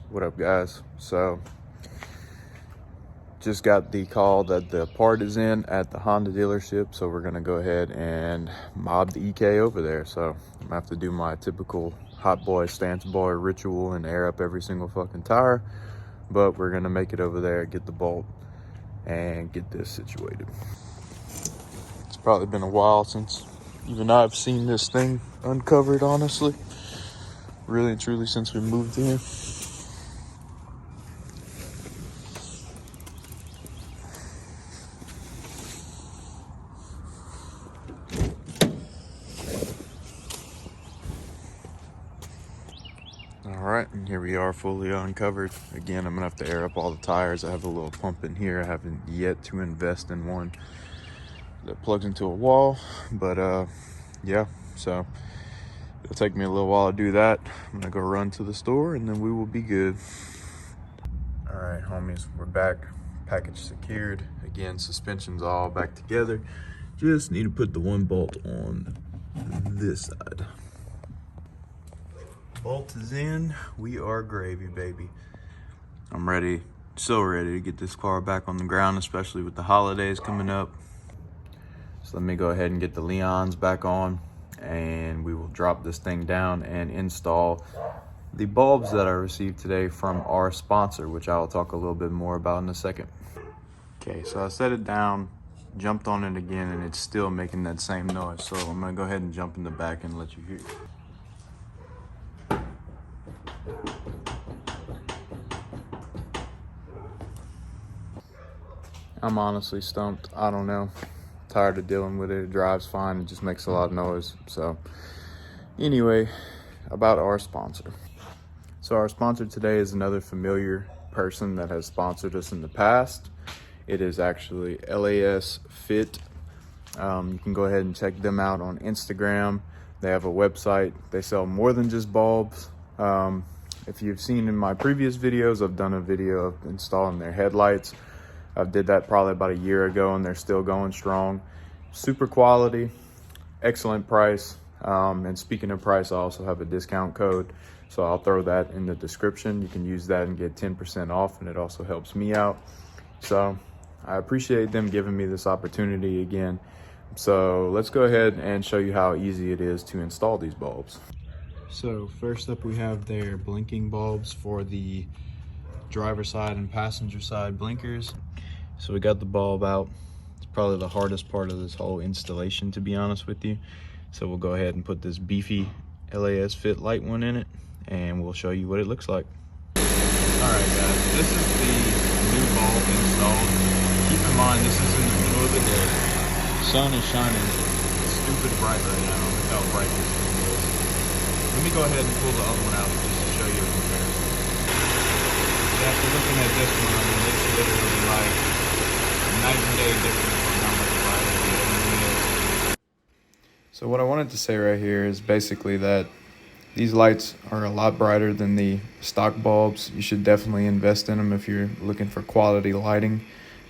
What up, guys? So just got the call that the part is in at the Honda dealership, so we're gonna go ahead and mob the EK over there. So I'm gonna have to do my typical hot boy stance boy ritual and air up every single fucking tire, but we're gonna make it over there, get the bolt, and get this situated. It's probably been a while since even I've seen this thing uncovered, honestly. Really and truly since we moved here. All right, and here we are fully uncovered. Again, I'm gonna have to air up all the tires. I have a little pump in here. I haven't yet to invest in one that plugs into a wall, but yeah, so it'll take me a little while to do that. I'm gonna go run to the store and then we will be good. All right, homies, we're back. Package secured. Again, suspension's all back together. Just need to put the one bolt on this side. Bolt is in. We are gravy, baby. I'm ready, so ready to get this car back on the ground, especially with the holidays coming up. So let me go ahead and get the Leons back on, and we will drop this thing down and install the bulbs that I received today from our sponsor, which I will talk a little bit more about in a second. Okay, so I set it down, jumped on it again, and it's still making that same noise. So I'm gonna go ahead and jump in the back and let you hear it. I'm honestly stumped. I don't know. Tired of dealing with it. It drives fine. It just makes a lot of noise. So anyway, about our sponsor. So our sponsor today is another familiar person that has sponsored us in the past. It is actually Lasfit. You can go ahead and check them out on Instagram. They have a website. They sell more than just bulbs. If you've seen in my previous videos, I've done a video of installing their headlights. I did that probably about a year ago and they're still going strong. Super quality, excellent price. And speaking of price, I also have a discount code. So I'll throw that in the description. You can use that and get 10% off, and it also helps me out. So I appreciate them giving me this opportunity again. So let's go ahead and show you how easy it is to install these bulbs. So first up, we have their blinking bulbs for the driver side and passenger side blinkers. So we got the bulb out. It's probably the hardest part of this whole installation, to be honest with you. So we'll go ahead and put this beefy Lasfit light one in it, and we'll show you what it looks like. All right, guys, this is the new bulb installed. Keep in mind, this is in the middle of the day. Sun is shining stupid bright right now. Look how bright this thing is. Let me go ahead and pull the other one out just to show you a comparison. After looking at this one, I mean, it's literally like night and day difference on how much brighter the other one is. So what I wanted to say right here is basically that these lights are a lot brighter than the stock bulbs. You should definitely invest in them if you're looking for quality lighting.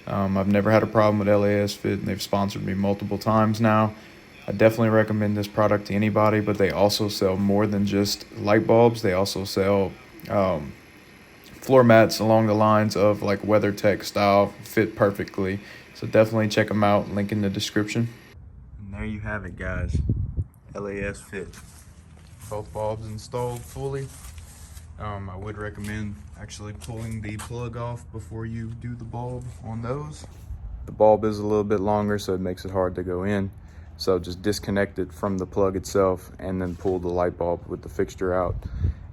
I've never had a problem with Lasfit, and they've sponsored me multiple times now. I definitely recommend this product to anybody, but they also sell more than just light bulbs. They also sell floor mats along the lines of like WeatherTech style, fit perfectly. So definitely check them out, link in the description. And there you have it, guys. Lasfit. Both bulbs installed fully. I would recommend actually pulling the plug off before you do the bulb on those. The bulb is a little bit longer, so it makes it hard to go in. So just disconnect it from the plug itself and then pull the light bulb with the fixture out,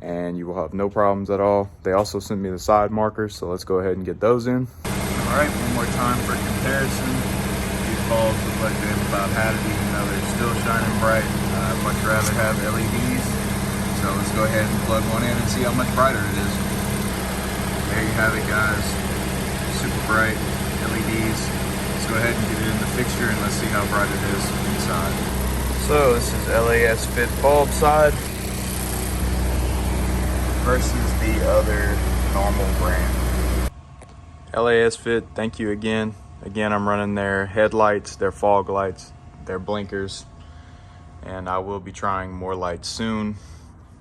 and you will have no problems at all. They also sent me the side markers, so let's go ahead and get those in. All right, one more time for comparison. These bulbs look like they've about had it, even though they're still shining bright. I'd much rather have LEDs. So let's go ahead and plug one in and see how much brighter it is. There you have it, guys. Super bright LEDs. Let's go ahead and get it in the fixture and let's see how bright it is inside. So this is Lasfit bulb side versus the other normal brand. Lasfit, thank you again. Again, I'm running their headlights, their fog lights, their blinkers, and I will be trying more lights soon.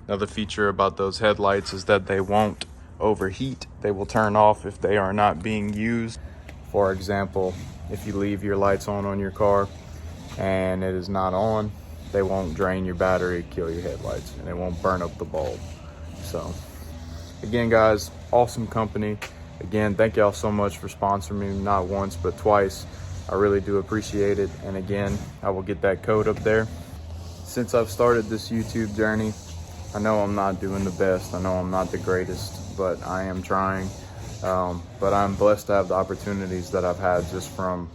Another feature about those headlights is that they won't overheat. They will turn off if they are not being used. For example, if you leave your lights on your car and it is not on, they won't drain your battery, kill your headlights, and it won't burn up the bulb. So again, guys, awesome company. Again, thank y'all so much for sponsoring me, not once but twice. I really do appreciate it. And again, I will get that code up there. Since I've started this YouTube journey, I know I'm not doing the best. I know I'm not the greatest, but I am trying. But I'm blessed to have the opportunities that I've had just from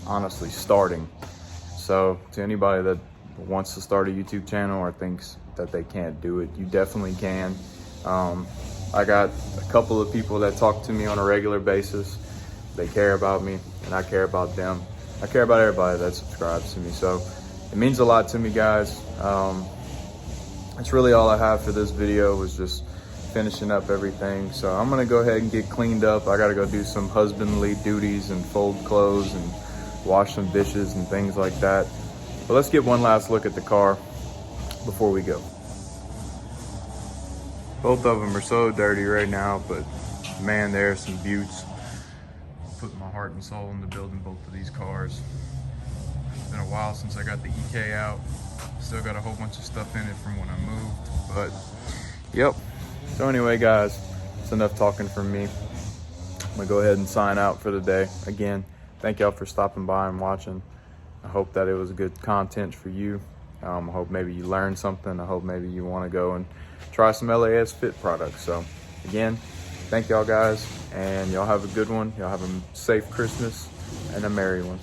honestly starting. So to anybody that wants to start a YouTube channel or thinks that they can't do it, you definitely can. I got a couple of people that talk to me on a regular basis. They care about me and I care about them. I care about everybody that subscribes to me. So it means a lot to me, guys. That's really all I have for this video, was just finishing up everything. So I'm gonna go ahead and get cleaned up. I gotta go do some husbandly duties and fold clothes and wash some dishes and things like that. But let's get one last look at the car before we go. Both of them are so dirty right now, but man, there's some beauts. Putting my heart and soul into building both of these cars. It's been a while since I got the EK out. Still got a whole bunch of stuff in it from when I moved, but yep. So anyway, guys, it's enough talking from me. I'm gonna go ahead and sign out for the day. Again, thank y'all for stopping by and watching. I hope that it was good content for you. I hope maybe you learned something. I hope maybe you want to go and try some Lasfit products. So again, thank y'all guys, and y'all have a good one. Y'all have a safe Christmas and a merry one.